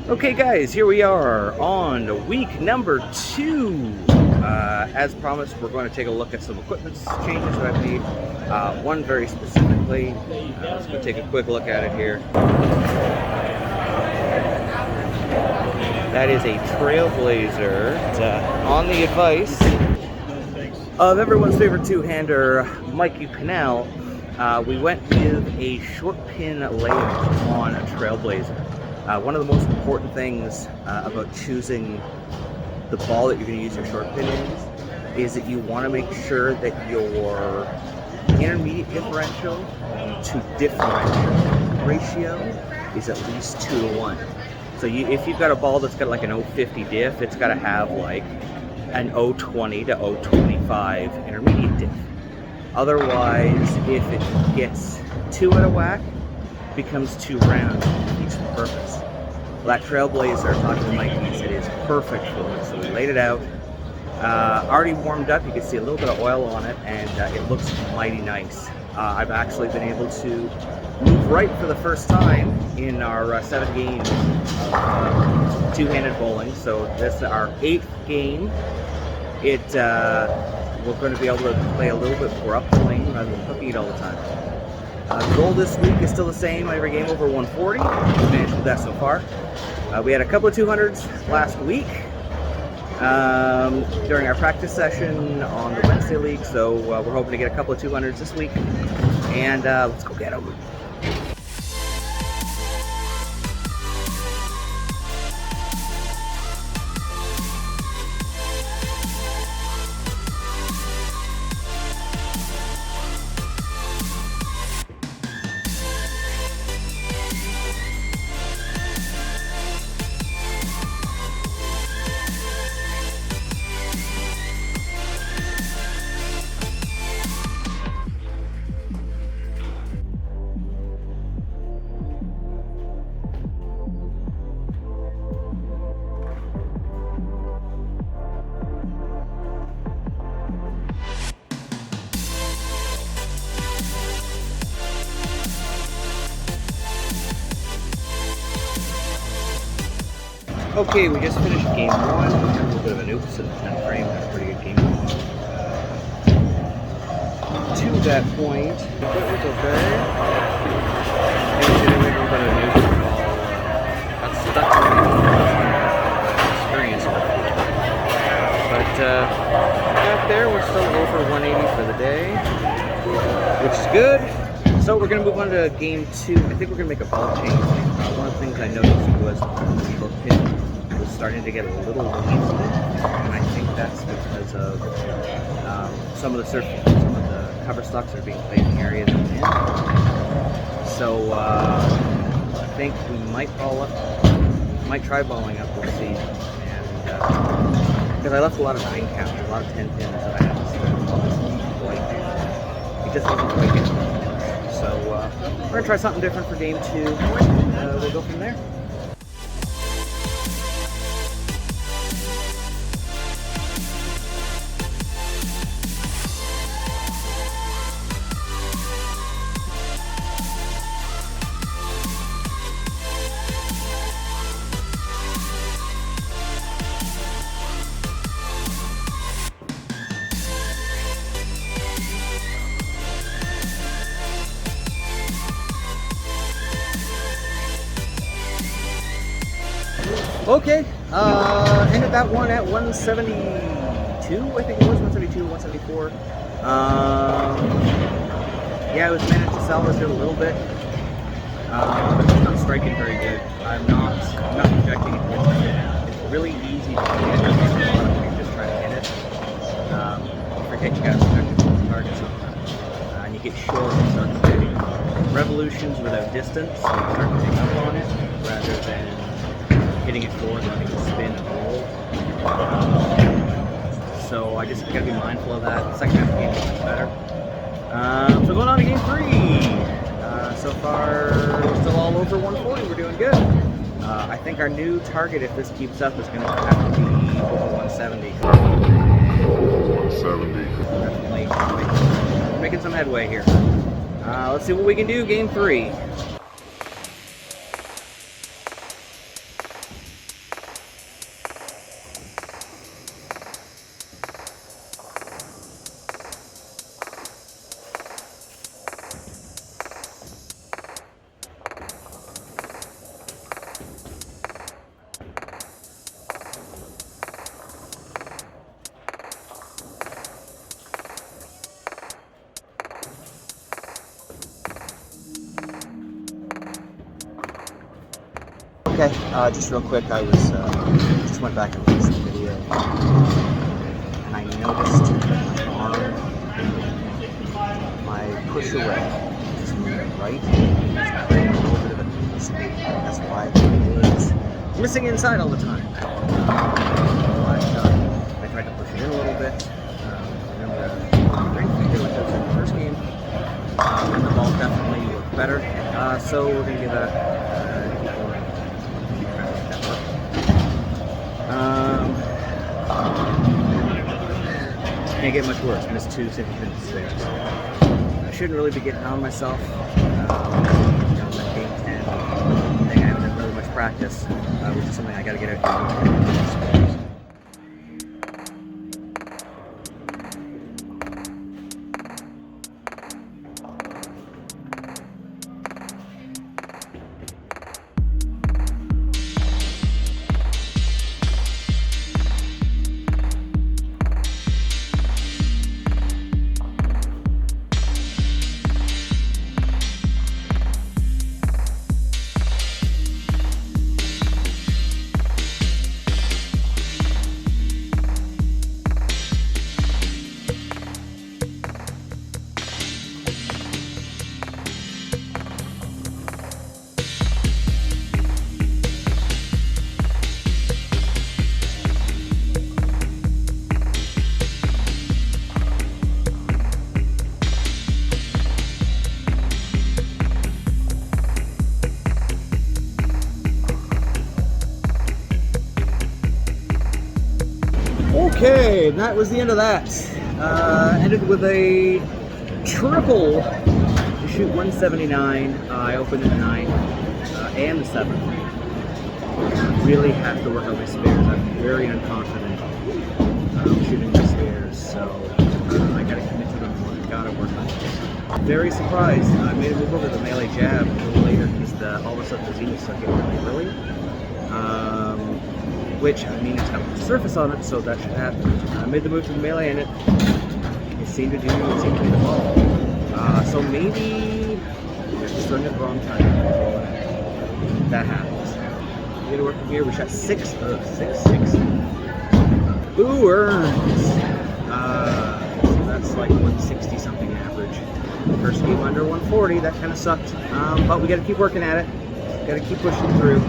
Okay guys, here we are on week number 2. As promised, we're going to take a look at some equipment changes that I've made. One very specifically. Let's go take a quick look at it here. That is a Trailblazer on the advice of everyone's favorite two-hander, Mikey Pinnell. We went with a short pin layout on a Trailblazer. One of the most important things about choosing the ball that you're going to use your short pin in is that you want to make sure that your intermediate differential to differential ratio is at least 2-to-1. So if you've got a ball that's got like an 050 diff, it's got to have like an 020 to 025 intermediate diff. Otherwise, if it gets too out of whack, it becomes too round. It defeats the purpose. Well, that Trailblazer, talking to Mikey, he said is perfect for it. So we laid it out. Already warmed up. You can see a little bit of oil on it, and it looks mighty nice. I've actually been able to move right for the first time in our 7 games of two-handed bowling. So this is our 8th game. We're going to be able to play a little bit more up the lane rather than hooking it all the time. The goal this week is still the same. Every game over 140. We managed to do that so far. We had a couple of 200s last week during our practice session on the Wednesday league. So we're hoping to get a couple of 200s this week. And let's go get them. Okay, we just finished game 1. A little bit of an oops in the 10th frame. That's a pretty good game. To that point, the equipment's okay. Maybe a little bit of an oops at all. That's experience. But back there, we're still over 180 for the day, which is good. So we're going to move on to game 2. I think we're going to make a ball change. One of the things I noticed was the pin was starting to get a little weak, and I think that's because of some of the cover stocks are being played in the area that I'm in. So I think we might ball up, might try balling up. We'll see. And because I left a lot of 9 count, a lot of 10 pins that I had to spend. It just wasn't quite getting. So we're going to try something different for game 2, and we'll go from there. Okay, ended that one at 172, I think it was, 172, 174. Yeah, I was managed to salvage it a little bit, but it's not striking very good. I'm not projecting it. It's really easy to hit it. You're just trying to hit it. You forget you got to project the target sometimes. And you get short and start getting revolutions without distance, so you start to pick up on it, rather than hitting it forward, letting it spin and roll. So I just gotta be mindful of that. The second half of the game is much better. So going on to game 3. So far, we're still all over 140. We're doing good. I think our new target, if this keeps up, is going to have to be over 170. Definitely making some headway here. Let's see what we can do. Game 3. Okay, just real quick, I was just went back and looked at the video, and I noticed that my arm, my push away, just moving right, it's creating a little bit of a speed. That's why it is missing inside all the time. I tried to push it in a little bit. Remember the ring finger like I was in the first game, and the ball definitely looked better. So we're gonna give that. Can't get much worse. Missed 2 significant spares. I shouldn't really be getting on myself. That game 10 thing, I haven't had really much practice, which is something I got to get out here. Okay, that was the end of that. Ended with a triple to shoot 179. I opened at 9 and the 7. Really have to work on my spares. I'm very unconfident shooting my spares, so I gotta commit to them more. I gotta work on it. Very surprised. I made a move over the melee jab a little later because all of a sudden the Zenith started getting really early. Which, I mean, it's got a surface on it, so that should happen. I made the move to the melee, and it seemed to be the ball. So maybe we're just throwing it at the wrong time. That happens. We gotta work from here. We shot 6. Ooh, earns. So that's like 160 something average. First game under 140. That kind of sucked. But we gotta keep working at it. Gotta keep pushing through.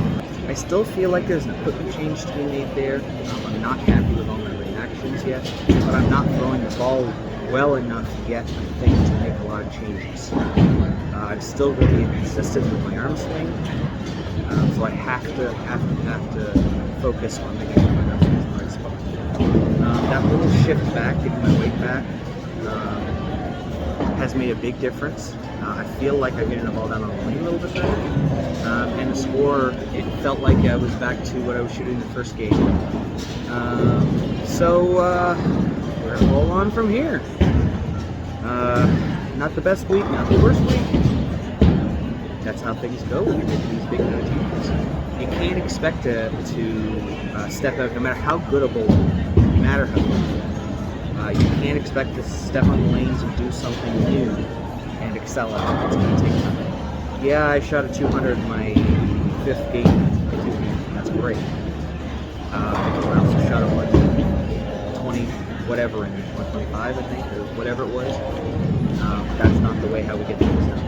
I still feel like there's an equipment change to be made there. I'm not happy with all my reactions yet, but I'm not throwing the ball well enough yet, I think, to make a lot of changes. I'm still really inconsistent with my arm swing, so I have to focus on making sure my arm swing is in the right spot. That little shift back, getting my weight back, has made a big difference. I feel like I'm getting the ball down on the lane a little bit better. And the score, it felt like I was back to what I was shooting in the first game. So we're gonna roll on from here. Not the best week, not the worst week. That's how things go when you're making these big changes. You can't expect to step out, no matter how good a bowler, no matter how good. You can't expect to step on the lanes and do something new and excel at it. It's going to take time. Yeah, I shot a 200 in my 5th game. That's great. I also shot a 120, whatever, in 125, I think, or whatever it was. That's not the way how we get things done.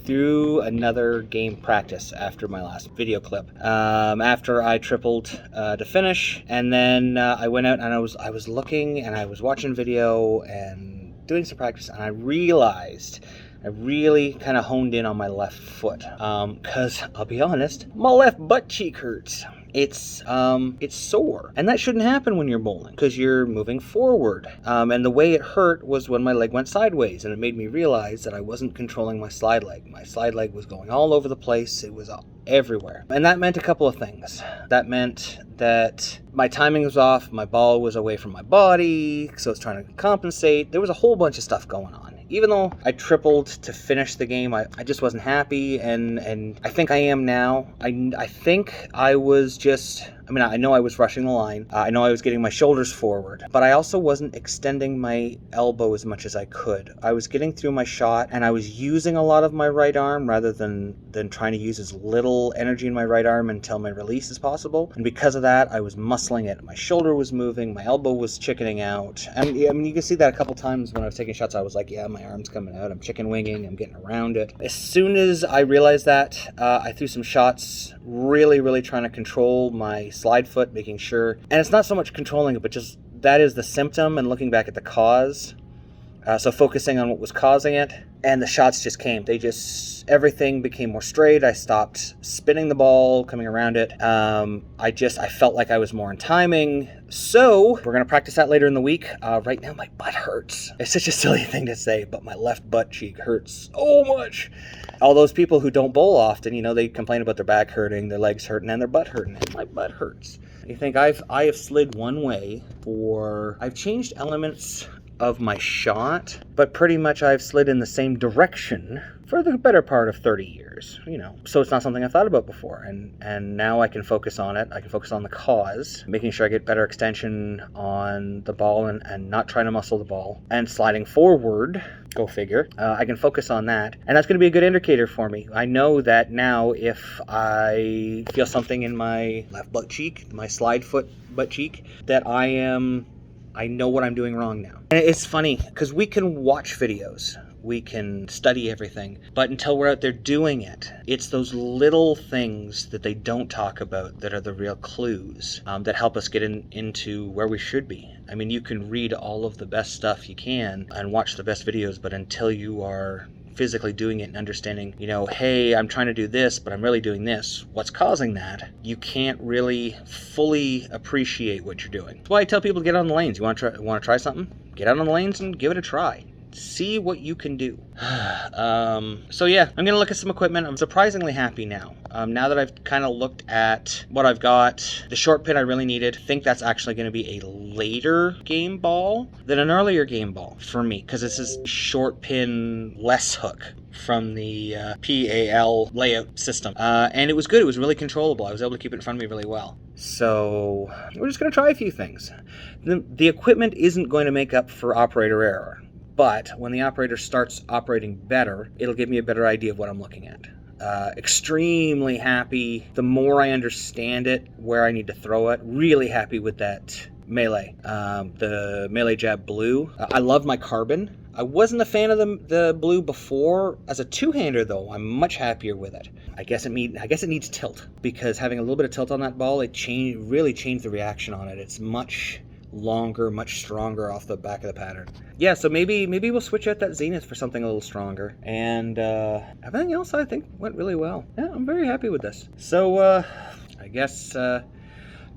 Through another game practice after my last video clip. After I tripled to finish, and then I went out and I was looking and I was watching video and doing some practice, and I realized I really kind of honed in on my left foot, because I'll be honest, my left butt cheek hurts. It's sore, and that shouldn't happen when you're bowling because you're moving forward. And the way it hurt was when my leg went sideways, and it made me realize that I wasn't controlling my slide leg. My slide leg was going all over the place. It was everywhere, and that meant a couple of things. That meant that my timing was off, my ball was away from my body, so I was trying to compensate. There was a whole bunch of stuff going on. Even though I tripled to finish the game, I just wasn't happy, and I think I am now. I think I was just I mean, I know I was rushing the line. I know I was getting my shoulders forward, but I also wasn't extending my elbow as much as I could. I was getting through my shot, and I was using a lot of my right arm rather than trying to use as little energy in my right arm until my release as possible. And because of that, I was muscling it. My shoulder was moving, my elbow was chickening out. And I mean, you can see that a couple times when I was taking shots. I was like, yeah, my arm's coming out. I'm chicken winging. I'm getting around it. As soon as I realized that, I threw some shots, really trying to control my slide foot, making sure. And it's not so much controlling it, but just that is the symptom and looking back at the cause. So focusing on what was causing it, and the shots just came. Everything became more straight. I stopped spinning the ball, coming around it. I felt like I was more in timing. So we're gonna practice that later in the week. Right now my butt hurts. It's such a silly thing to say, but my left butt cheek hurts so much. All those people who don't bowl often, they complain about their back hurting, their legs hurting, and their butt hurting. And my butt hurts. You think I have slid one way I've changed elements of my shot, but pretty much I've slid in the same direction for the better part of 30 years, So it's not something I've thought about before, and now I can focus on it. I can focus on the cause, making sure I get better extension on the ball and not trying to muscle the ball, and sliding forward, go figure. I can focus on that, and that's going to be a good indicator for me. I know that now if I feel something in my left butt cheek, my slide foot butt cheek, that I know what I'm doing wrong now. And it's funny, because we can watch videos, we can study everything, but until we're out there doing it, it's those little things that they don't talk about that are the real clues that help us get into where we should be. I mean, you can read all of the best stuff you can and watch the best videos, but until you are physically doing it and understanding, hey, I'm trying to do this, but I'm really doing this. What's causing that? You can't really fully appreciate what you're doing. That's why I tell people to get on the lanes. You want to try something? Get out on the lanes and give it a try. See what you can do. So yeah, I'm gonna look at some equipment. I'm surprisingly happy now. Now that I've kind of looked at what I've got, the short pin I really needed, I think that's actually gonna be a later game ball than an earlier game ball for me, because this is short pin less hook from the PAL layout system. And it was good. It was really controllable. I was able to keep it in front of me really well. So we're just gonna try a few things. The equipment isn't going to make up for operator error. But when the operator starts operating better, it'll give me a better idea of what I'm looking at. Extremely happy. The more I understand it, where I need to throw it, really happy with that melee. The melee jab blue. I love my carbon. I wasn't a fan of the blue before. As a two-hander, though, I'm much happier with it. I guess it needs tilt, because having a little bit of tilt on that ball, really changed the reaction on it. It's much longer, much stronger off the back of the pattern. Yeah, so maybe we'll switch out that Zenith for something a little stronger. And everything else I think went really well. Yeah, I'm very happy with this. So I guess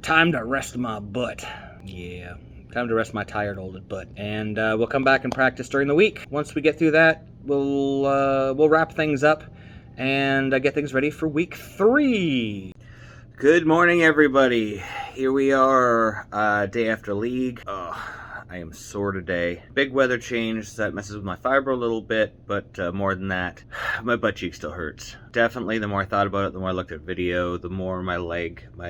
time to rest my butt. Yeah, time to rest my tired old butt. And we'll come back and practice during the week. Once we get through that, we'll wrap things up and get things ready for week 3. Good morning, everybody. Here we are, day after league. I am sore today. Big weather change, that messes with my fiber a little bit, but more than that, my butt cheek still hurts. Definitely, the more I thought about it, the more I looked at video, the more my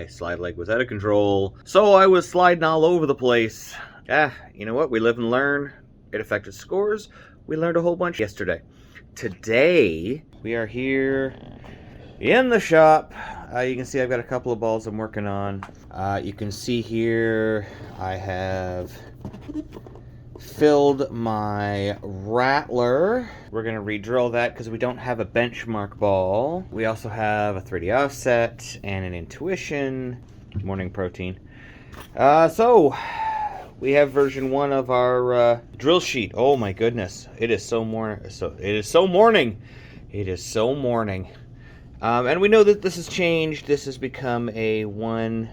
slide leg was out of control. So I was sliding all over the place. You know what? We live and learn. It affected scores. We learned a whole bunch yesterday. Today, we are here in the shop. You can see I've got a couple of balls I'm working on. You can see here I have filled my Rattler. We're going to re-drill that because we don't have a benchmark ball. We also have a 3D offset and an intuition. Morning protein. So we have version 1 of our drill sheet. Oh my goodness. It is so morning. And we know that this has changed. This has become a 1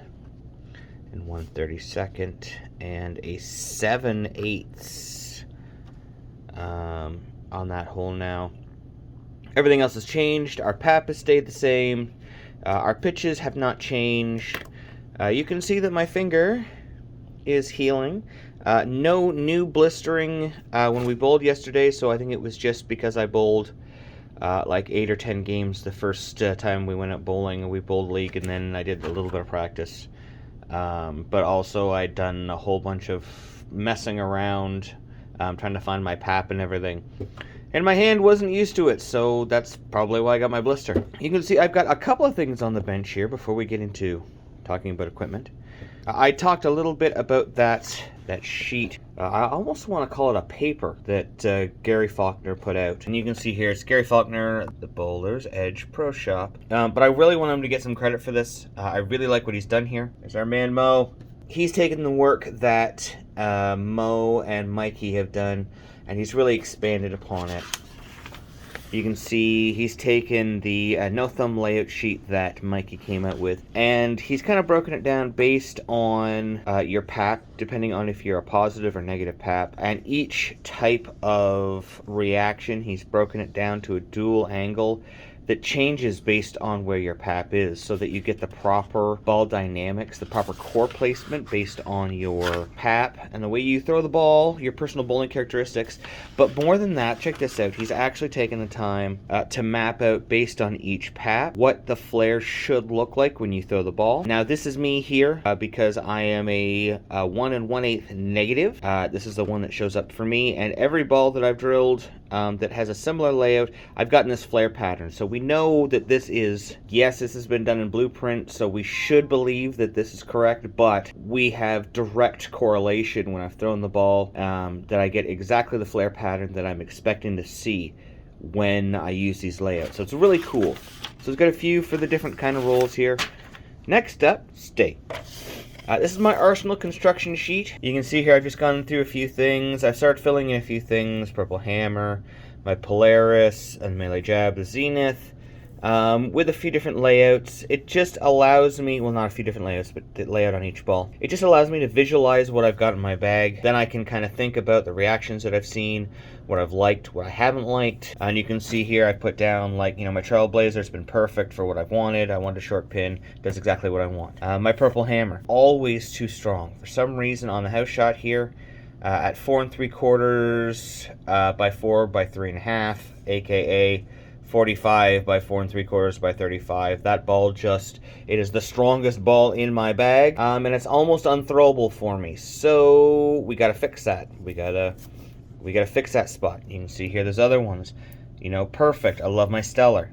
1/32 and a 7/8 on that hole now. Everything else has changed. Our pap has stayed the same. Our pitches have not changed. You can see that my finger is healing. No new blistering when we bowled yesterday, so I think it was just because I bowled like 8 or 10 games the first time we went out bowling. We bowled league, and then I did a little bit of practice. but also I'd done a whole bunch of messing around, trying to find my pap and everything. And my hand wasn't used to it, so that's probably why I got my blister. You can see I've got a couple of things on the bench here before we get into talking about equipment. I talked a little bit about that sheet. I almost want to call it a paper that Gary Faulkner put out. And you can see here, it's Gary Faulkner, the Bowler's Edge Pro Shop. But I really want him to get some credit for this. I really like what he's done here. There's our man Mo. He's taken the work that Mo and Mikey have done, and he's really expanded upon it. You can see he's taken the no thumb layout sheet that Mikey came out with, and he's kind of broken it down based on your pap, depending on if you're a positive or negative pap. And each type of reaction, he's broken it down to a dual angle that changes based on where your pap is, so that you get the proper ball dynamics, the proper core placement based on your pap and the way you throw the ball, your personal bowling characteristics. But more than that, check this out. He's actually taken the time to map out, based on each pap, what the flare should look like when you throw the ball. Now, this is me here because I am a 1 1/8 negative. This is the one that shows up for me, and every ball that I've drilled that has a similar layout, I've gotten this flare pattern. So we know that this is, yes, this has been done in blueprint, so we should believe that this is correct, but we have direct correlation when I've thrown the ball, that I get exactly the flare pattern that I'm expecting to see when I use these layouts. So it's really cool. So it's got a few for the different kind of rolls here. Next up, stake. This is my Arsenal construction sheet. You can see here I've just gone through a few things. I've started filling in a few things. Purple Hammer, my Polaris, and Melee Jab, the Zenith, with a few different layouts. It just allows me, well, not a few different layouts, but the layout on each ball. It just allows me to visualize what I've got in my bag. Then I can kind of think about the reactions that I've seen, what I've liked, what I haven't liked. And you can see here I put down, like, you know, my Trailblazer's been perfect for what I've wanted. I wanted a short pin, does exactly what I want. My Purple Hammer, always too strong. For some reason on the house shot here, at 4 3/4 by 4 by 3.5, aka 45 by 4 3/4 by 35. That ball just, it is the strongest ball in my bag, and it's almost unthrowable for me. So we gotta fix that. We gotta fix that spot. You can see here there's other ones. You know, perfect. I love my Stellar.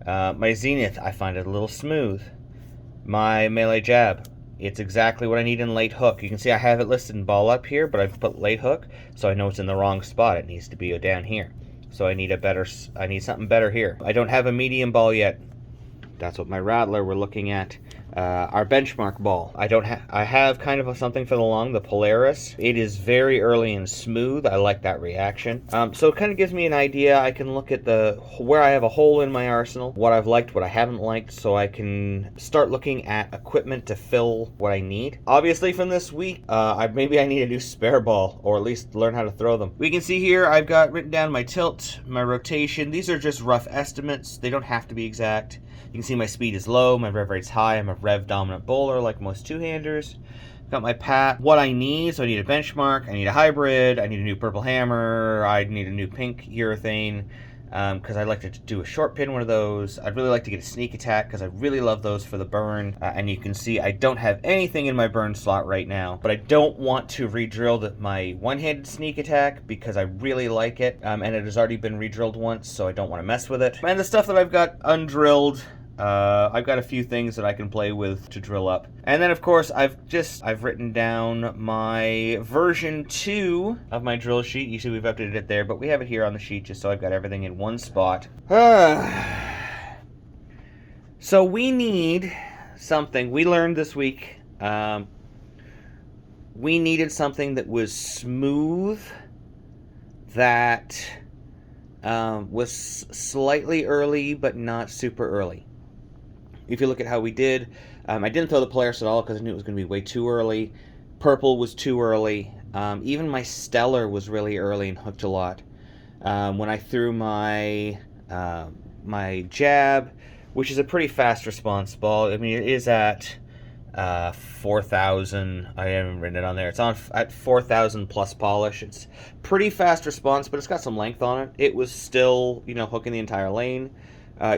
My Zenith, I find it a little smooth. My Melee Jab, it's exactly what I need in late hook. You can see I have it listed in ball up here, but I've put late hook, so I know it's in the wrong spot. It needs to be down here. So I need something better here. I don't have a medium ball yet. That's what my Rattler we're looking at. Our benchmark ball. I have kind of something for the long, the Polaris. It is very early and smooth. I like that reaction. So it kind of gives me an idea. I can look at where I have a hole in my arsenal, what I've liked, what I haven't liked, so I can start looking at equipment to fill what I need. Obviously from this week, maybe I need a new spare ball, or at least learn how to throw them. We can see here I've got written down my tilt, my rotation. These are just rough estimates. They don't have to be exact. You can see my speed is low, my rev rate's high. I'm a rev dominant bowler like most two-handers. Got my pat. What I need, so I need a benchmark, I need a hybrid, I need a new Purple Hammer, I need a new pink urethane, because I'd like to do a short pin one of those. I'd really like to get a sneak attack, because I really love those for the burn. And you can see I don't have anything in my burn slot right now, but I don't want to re-drill my one-handed sneak attack, because I really like it, and it has already been re-drilled once, so I don't want to mess with it. And the stuff that I've got undrilled, I've got a few things that I can play with to drill up. And then of course I've written down my version 2 of my drill sheet. You see we've updated it there, but we have it here on the sheet just so I've got everything in one spot. So we need something. We learned this week we needed something that was smooth, that was slightly early but not super early. If you look at how we did, I didn't throw the Polaris at all because I knew it was going to be way too early. Purple was too early. Even my Stellar was really early and hooked a lot. When I threw my Jab, which is a pretty fast response ball. I mean, it is at 4,000. I haven't written it on there. It's at 4,000 plus polish. It's pretty fast response, but it's got some length on it. It was still, you know, hooking the entire lane.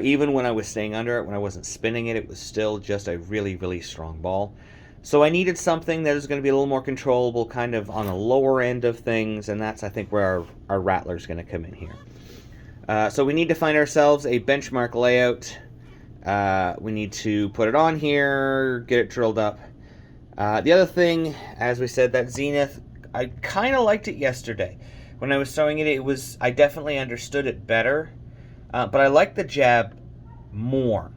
Even when I was staying under it, when I wasn't spinning it, it was still just a really, really strong ball. So I needed something that is going to be a little more controllable, kind of on the lower end of things, and that's, I think, where our Rattler is going to come in here. So we need to find ourselves a benchmark layout. We need to put it on here, get it drilled up. The other thing, as we said, that Zenith, I kind of liked it yesterday. When I was sewing it, I definitely understood it better, but I liked the jab more.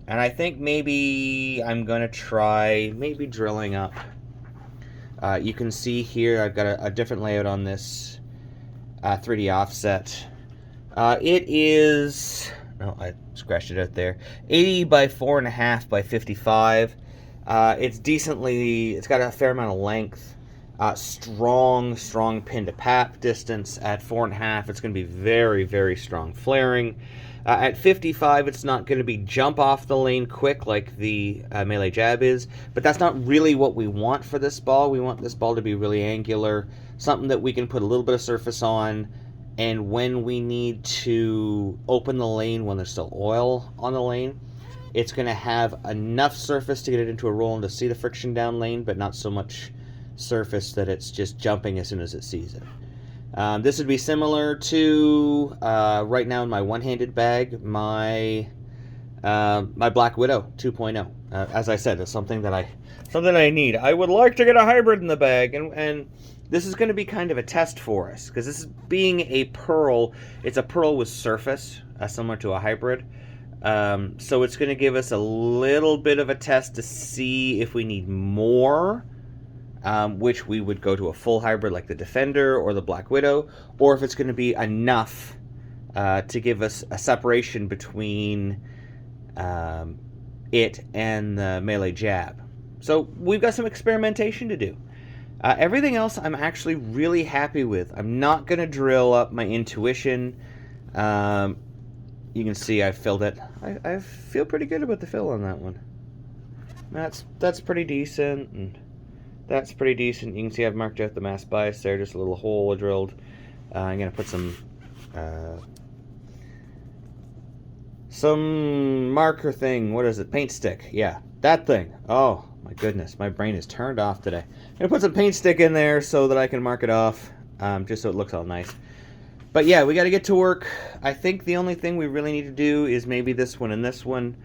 And I think maybe I'm going to try maybe drilling up. You can see here I've got a different layout on this 3D offset. It is, oh, I scratched it out there, 80 by 4.5 by 55. It's got a fair amount of length. Strong pin to pap distance. At 4.5, it's going to be very, very strong flaring. At 55, it's not going to be jump off the lane quick like the melee jab is, but that's not really what we want for this ball. We want this ball to be really angular, something that we can put a little bit of surface on, and when we need to open the lane when there's still oil on the lane, it's going to have enough surface to get it into a roll and to see the friction down lane, but not so much surface that it's just jumping as soon as it sees it. This would be similar to right now in my one-handed bag, my Black Widow 2.0. As I said, it's something that I need. I would like to get a hybrid in the bag, and this is going to be kind of a test for us, because this is being a pearl. It's a pearl with surface, similar to a hybrid. So it's going to give us a little bit of a test to see if we need more. Which we would go to a full hybrid like the Defender or the Black Widow, or if it's going to be enough to give us a separation between it and the melee jab. So we've got some experimentation to do. Everything else I'm actually really happy with. I'm not going to drill up my intuition. You can see I filled it. I feel pretty good about the fill on that one. That's pretty decent, and that's pretty decent. You can see I've marked out the mass bias there, just a little hole I drilled. I'm going to put some marker thing. What is it? Paint stick. Yeah, that thing. Oh, my goodness. My brain is turned off today. I'm going to put some paint stick in there so that I can mark it off, just so it looks all nice. But yeah, we got to get to work. I think the only thing we really need to do is maybe this one and this one.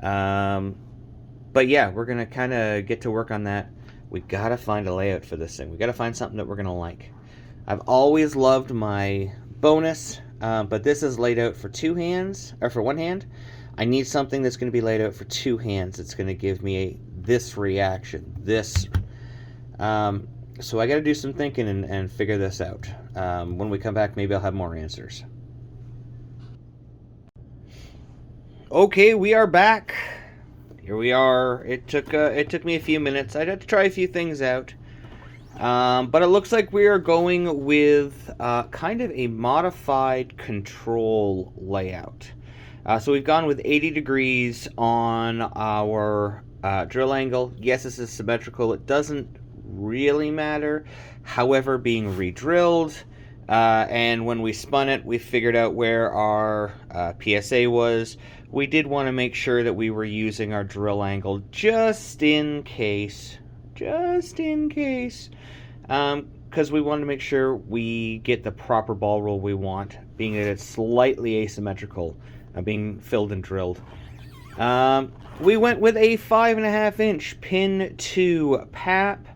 But yeah, we're going to kind of get to work on that. We got to find a layout for this thing. We got to find something that we're going to like. I've always loved my bonus, but this is laid out for two hands, or for one hand. I need something that's going to be laid out for two hands. It's going to give me this reaction, this. So I got to do some thinking and figure this out. When we come back, maybe I'll have more answers. Okay, we are back. Here we are. It took me a few minutes. I had to try a few things out. But it looks like we are going with kind of a modified control layout. So we've gone with 80 degrees on our drill angle. Yes, this is symmetrical. It doesn't really matter. However, being re-drilled, and when we spun it, we figured out where our PSA was. We did want to make sure that we were using our drill angle just in case. Because we wanted to make sure we get the proper ball roll we want, being that it's slightly asymmetrical, being filled and drilled. We went with a 5.5 inch pin to pap.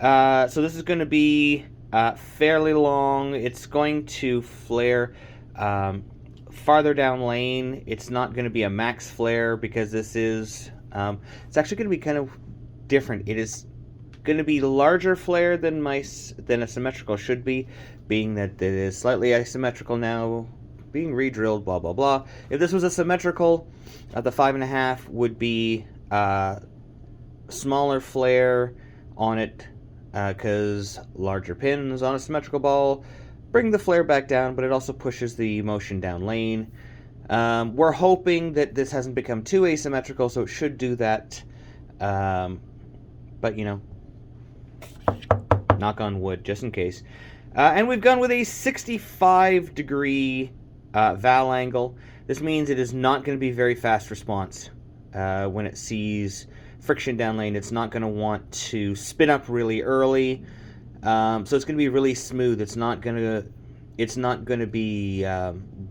So this is going to be fairly long. It's going to flare farther down lane. It's not going to be a max flare because this is, it's actually going to be kind of different. It is going to be larger flare than a symmetrical should be, being that it is slightly asymmetrical now, being re-drilled, blah blah blah. If this was a symmetrical, the 5.5 would be smaller flare on it, because larger pins on a symmetrical ball bring the flare back down, but it also pushes the motion down lane. We're hoping that this hasn't become too asymmetrical, so it should do that. But you know, knock on wood, just in case. And we've gone with a 65 degree val angle. This means it is not going to be very fast response when it sees friction down lane. It's not going to want to spin up really early. So it's going to be really smooth. It's not going to be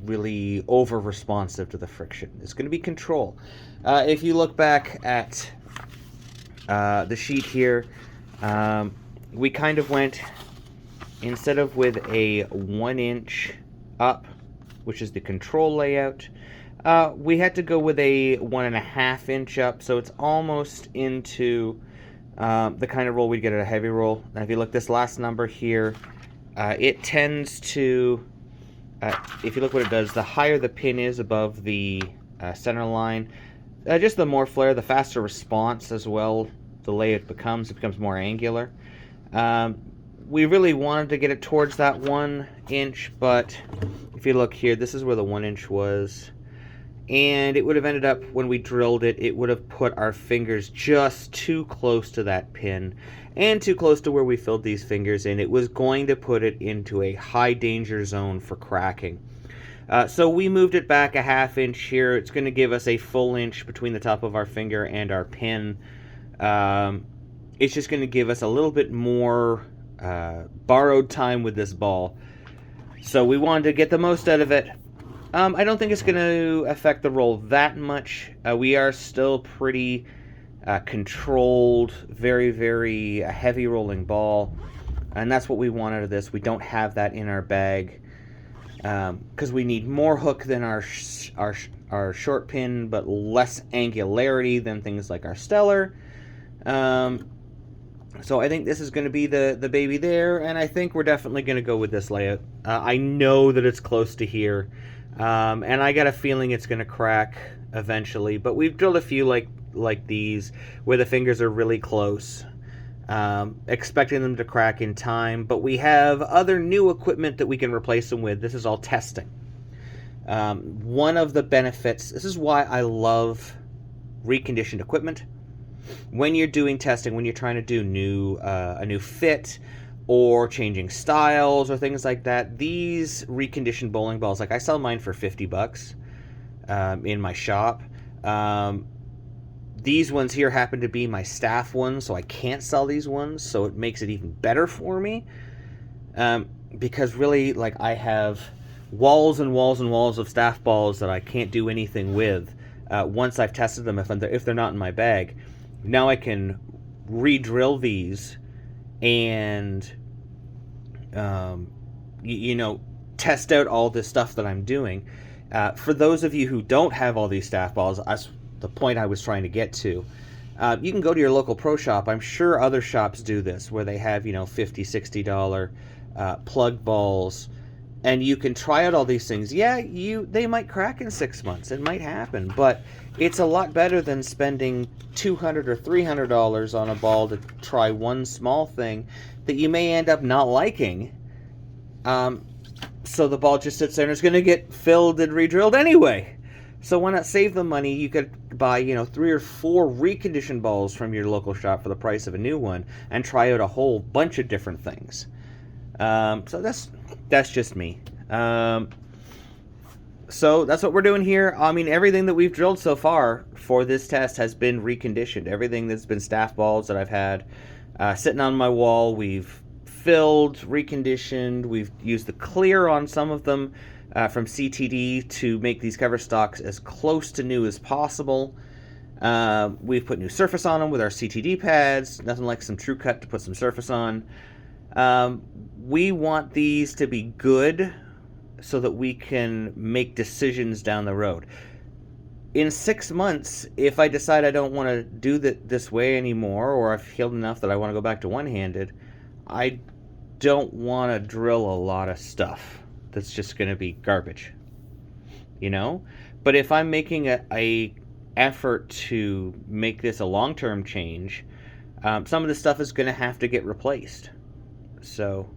really over responsive to the friction. It's going to be control. If you look back at the sheet here, we kind of went, instead of with a 1 inch up, which is the control layout, we had to go with a 1.5 inch up, so it's almost into the kind of roll we'd get at a heavy roll. Now if you look this last number here, it tends to, if you look what it does, the higher the pin is above the center line, just the more flare, the faster response as well, the layout it becomes more angular. We really wanted to get it towards that 1 inch, but if you look here, this is where the 1 inch was. And it would have ended up, when we drilled it, it would have put our fingers just too close to that pin and too close to where we filled these fingers in. It was going to put it into a high danger zone for cracking. So we moved it back a 1/2 inch here. It's going to give us a full inch between the top of our finger and our pin. It's just going to give us a little bit more borrowed time with this ball. So we wanted to get the most out of it. I don't think it's going to affect the roll that much. We are still pretty controlled, very, very heavy rolling ball. And that's what we want out of this. We don't have that in our bag because we need more hook than our short pin, but less angularity than things like our Stellar. So I think this is going to be the baby there, and I think we're definitely going to go with this layout. I know that it's close to here, and I got a feeling it's going to crack eventually, but we've drilled a few like these where the fingers are really close, expecting them to crack in time, but we have other new equipment that we can replace them with. This is all testing. One of the benefits, this is why I love reconditioned equipment. When you're doing testing, when you're trying to do a new fit or changing styles or things like that, these reconditioned bowling balls, like I sell mine for $50 in my shop. These ones here happen to be my staff ones, so I can't sell these ones, so it makes it even better for me. Because really, like, I have walls and walls and walls of staff balls that I can't do anything with once I've tested them if they're not in my bag. Now I can re-drill these and, test out all this stuff that I'm doing. For those of you who don't have all these staff balls, that's the point I was trying to get to. You can go to your local pro shop. I'm sure other shops do this, where they have, $50, $60 plug balls, and you can try out all these things. Yeah, they might crack in 6 months. It might happen, but it's a lot better than spending $200 or $300 on a ball to try one small thing that you may end up not liking. So the ball just sits there and it's going to get filled and re-drilled anyway. So why not save the money? You could buy, 3 or 4 reconditioned balls from your local shop for the price of a new one and try out a whole bunch of different things. So that's just me. So that's what we're doing here. I mean, everything that we've drilled so far for this test has been reconditioned. Everything that's been staff balls that I've had sitting on my wall, we've filled, reconditioned. We've used the clear on some of them from CTD to make these cover stocks as close to new as possible. We've put new surface on them with our CTD pads. Nothing like some True Cut to put some surface on. We want these to be good so that we can make decisions down the road. In 6 months, if I decide I don't want to do this way anymore, or I've healed enough that I want to go back to one-handed, I don't want to drill a lot of stuff that's just going to be garbage, But if I'm making a effort to make this a long-term change, some of this stuff is going to have to get replaced. So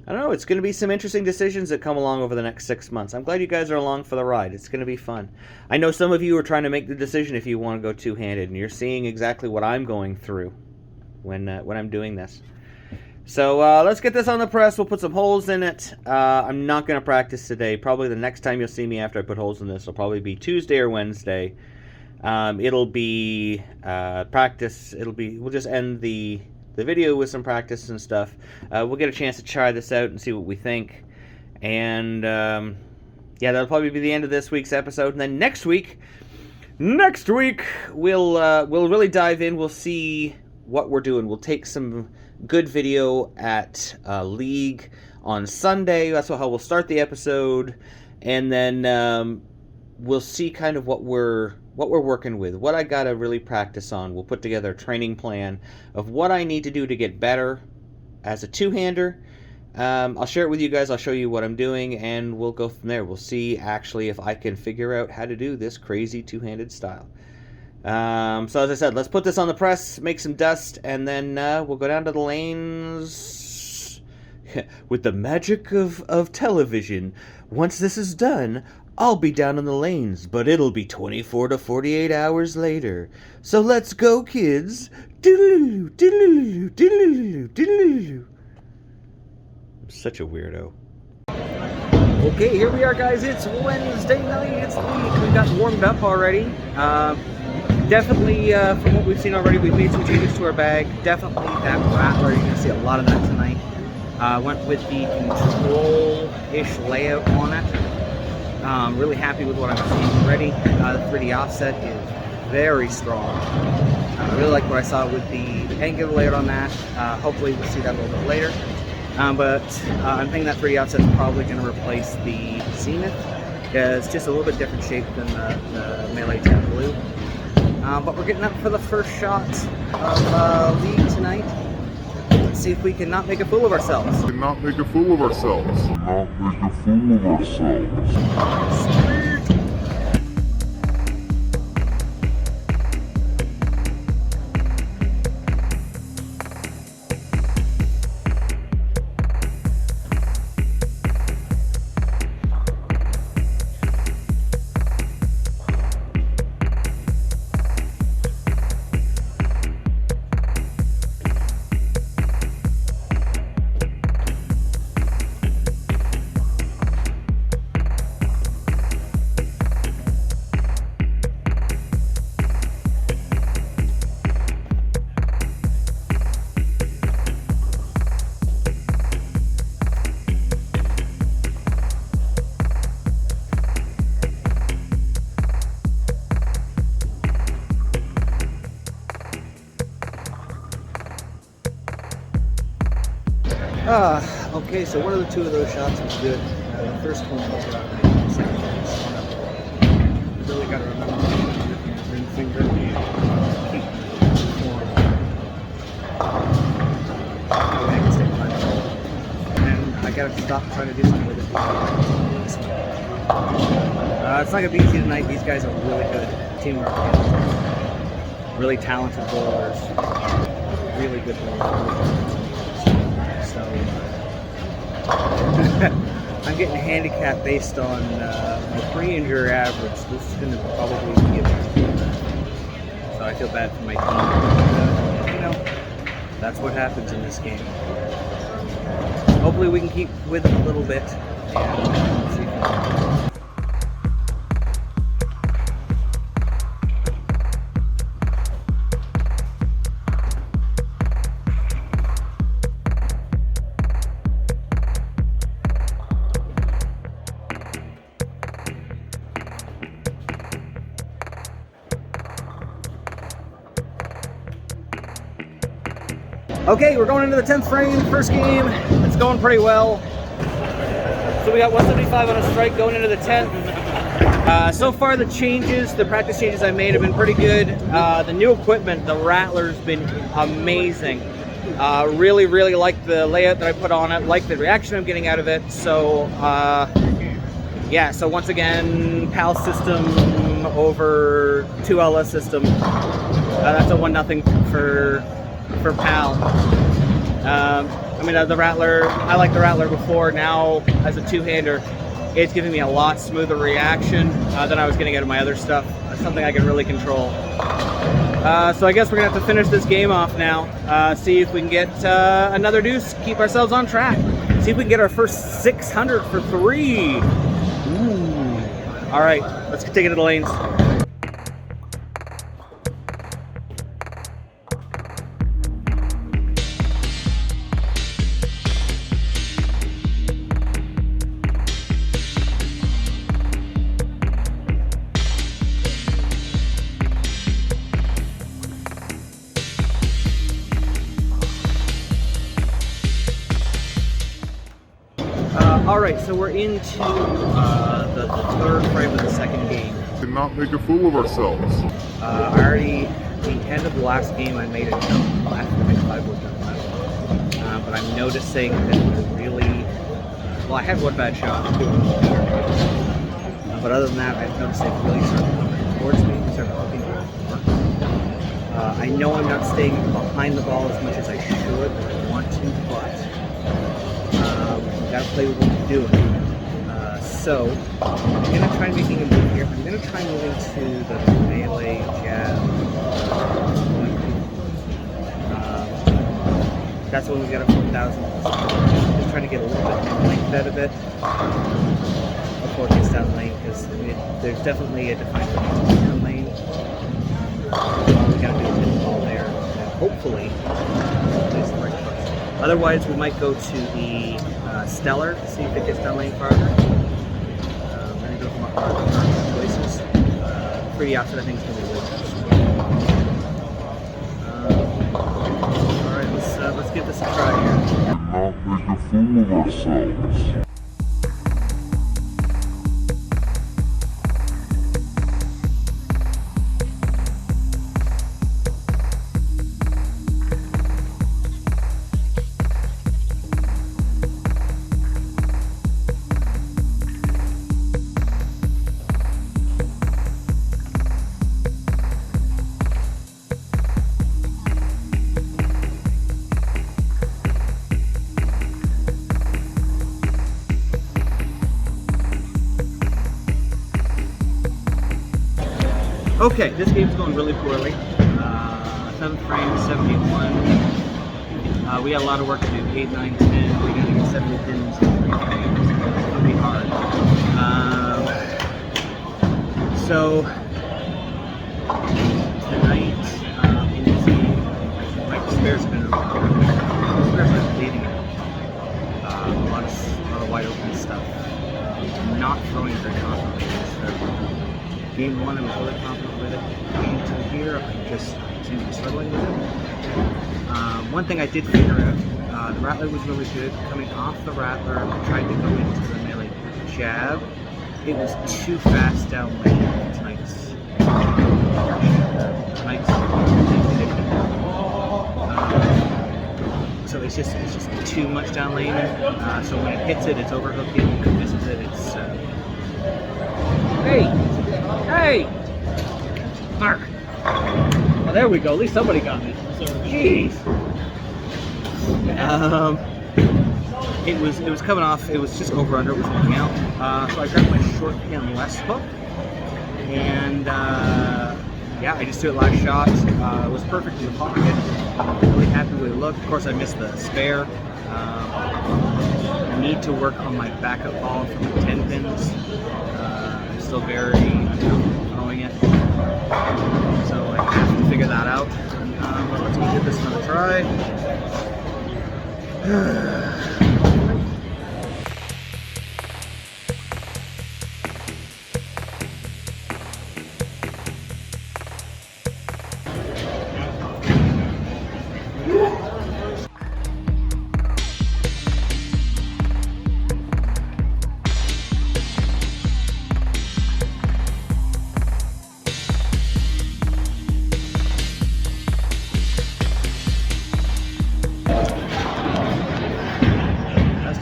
I don't know, it's going to be some interesting decisions that come along over the next 6 months. I'm glad you guys are along for the ride. It's going to be fun. I know some of you are trying to make the decision if you want to go two-handed, and you're seeing exactly what I'm going through when I'm doing this. So let's get this on the press. We'll put some holes in it. I'm not going to practice today. Probably the next time you'll see me after I put holes in this will probably be Tuesday or Wednesday. It'll be practice. We'll just end the video with some practice and stuff. We'll get a chance to try this out and see what we think. And yeah, that'll probably be the end of this week's episode. And then next week we'll really dive in. We'll see what we're doing. We'll take some good video at League on Sunday. That's how we'll start the episode, and then we'll see kind of what we're working with, what I gotta really practice on. We'll put together a training plan of what I need to do to get better as a two-hander. I'll share it with you guys. I'll show you what I'm doing, and we'll go from there. We'll see actually if I can figure out how to do this crazy two-handed style. So as I said, let's put this on the press, make some dust, and then we'll go down to the lanes with the magic of television. Once this is done, I'll be down in the lanes, but it'll be 24 to 48 hours later. So let's go, kids. Diddle-oo, diddle-oo, diddle-oo, diddle-oo. I'm such a weirdo. Okay, here we are, guys. It's Wednesday night. It's League. We got warmed up already. Definitely, from what we've seen already, we've made some changes to our bag. Definitely that Rattler. You're going to see a lot of that tonight. Went with the control-ish layout on it. Really happy with what I'm seeing already. The 3D offset is very strong. I really like what I saw with the angular layout on that. Hopefully we'll see that a little bit later. But I'm thinking that 3D offset is probably going to replace the Zenith. It's just a little bit different shape than the Melee 10 Blue. But we're getting up for the first shot of League tonight. Let's see if we can not make a fool of ourselves. Not make a fool of ourselves. Not make a fool of ourselves. Okay, so one of the two of those shots was good. The first one was the second one. You really got to remember the ring finger and keep the form. I can stay behind it. And I got to stop trying to do something with it. It's not going to be easy tonight. These guys are really good teamwork. Really talented bowlers. Really good bowlers. I'm getting handicapped based on my pre-injury average. This is going to probably be a big. So I feel bad for my team. You know, that's what happens in this game. Hopefully we can keep with it a little bit and see if Okay, we're going into the 10th frame, first game. It's going pretty well. So we got 175 on a strike going into the 10th. So far the practice changes I made have been pretty good. The new equipment, the Rattler's been amazing. Really like the layout that I put on it, like the reaction I'm getting out of it. So yeah, so once again, PAL system over 2LS system. That's a 1-0 for PAL. I mean, the Rattler, I liked the Rattler before. Now, as a two-hander, it's giving me a lot smoother reaction than I was getting out of my other stuff. That's something I can really control. So I guess we're going to have to finish this game off now. See if we can get another deuce, keep ourselves on track. See if we can get our first 600 for 3. Ooh. All right, let's take it to the lanes. Alright, so we're into the third frame of the second game. To not make a fool of ourselves. The end of the last game, I made it jump left. I think 5 was done left. But I'm noticing that we're really... Well, I had one bad shot. But other than that, I've noticed they've really started coming towards me. Started hooking me. I know I'm not staying behind the ball as much as I should. I want to, but you gotta play with what you're doing. So I'm gonna try making a move here. I'm gonna try moving to the melee jab. That's when we got a 4,000. Just trying to get a little bit more length out of it before it gets down lane, because there's definitely a defined down lane. All we gotta do is hit the ball there, and hopefully it's the right choice. Otherwise, we might go to the Stellar to see if it gets down lane farther. We're gonna go from our choices. For the opposite, I think it's gonna be way Alright, let's give this a try here. To not make a fool of ourselves. Okay, this game's going really poorly. 7th frame, 71. We got a lot of work to do. 8, 9, 10. We gotta get 70 pins in 3 frames. It's gonna be hard. So tonight, in this game, my spares have been bleeding out. A lot of wide open stuff. Not throwing very confidently. Game 1, I was really confident with it. Game 2 here, I'm just struggling with it. One thing I did figure out, the Rattler was really good. Coming off the Rattler, I tried to go into the melee jab. It was too fast down lane for tonight's so it's just too much down lane. So when it hits it, it's overhooking. When it misses it, it's Hey! Mark! Well, there we go. At least somebody got me. Jeez! It was coming off. It was just over under. It was working out. So I grabbed my short pin less hook, and yeah, I just threw it last shot. It was perfect in the pocket. Really happy with it looked. Of course, I missed the spare. I need to work on my backup ball from the 10 pins. I'm still very throwing it, so I have to figure that out. But let's go give this another try.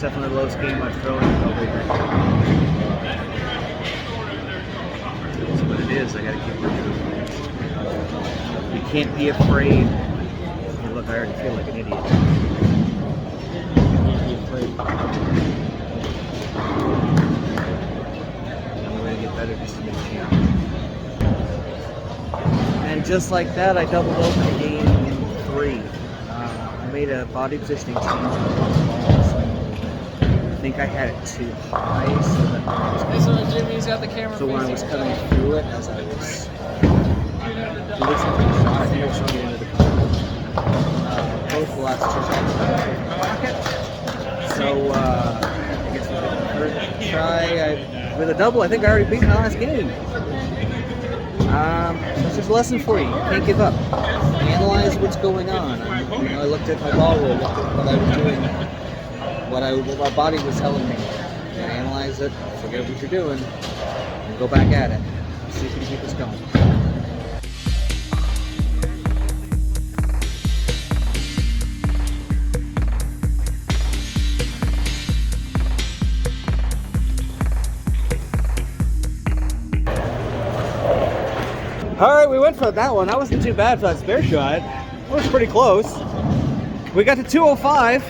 Definitely the lowest game I've thrown all week. That's what it is. I gotta keep working. You can't be afraid. Hey, look, I already feel like an idiot. You can't be afraid. The only way to get better is to be a champ. And just like that, I doubled open a game in 3. I made a body positioning change. I think I had it too high, so that Jimmy's got the camera. so when I was coming through it, as I was doing something shot, I think I was trying to get into the car. Both the last 2 shots in the pocket. So I guess with the third try, with a double, I think I already beat my last game. That's just a lesson for you. You can't give up. Analyze what's going on. I looked at my ball roll, looked at what I was doing. What my body was telling me, analyze it, figure out what you're doing, and go back at it. See if you can keep us going. All right, we went for that one. That wasn't too bad for that spare shot. It was pretty close. We got to 205.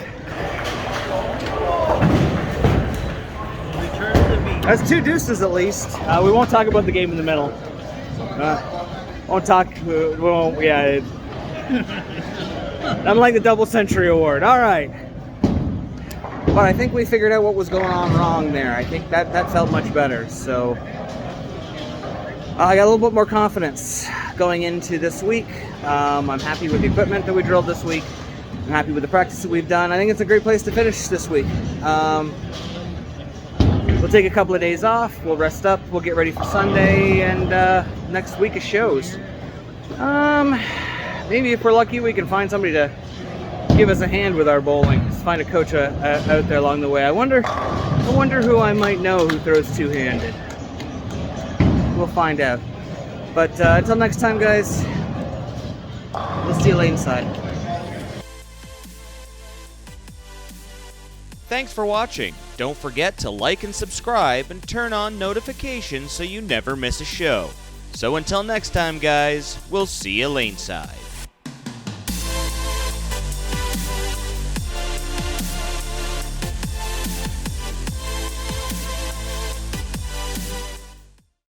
That's 2 deuces at least. We won't talk about the game in the middle. Won't talk. We won't. Yeah. I'm like the double century award. All right. But I think we figured out what was going on wrong there. I think that felt much better. So I got a little bit more confidence going into this week. I'm happy with the equipment that we drilled this week. I'm happy with the practice that we've done. I think it's a great place to finish this week. We'll take a couple of days off. We'll rest up. We'll get ready for Sunday and next week of shows. Maybe if we're lucky, we can find somebody to give us a hand with our bowling. Just find a coach out there along the way. I wonder who I might know who throws two-handed. We'll find out. But until next time, guys, we'll see you laneside. Thanks for watching. Don't forget to like and subscribe and turn on notifications so you never miss a show. So until next time, guys, we'll see you laneside.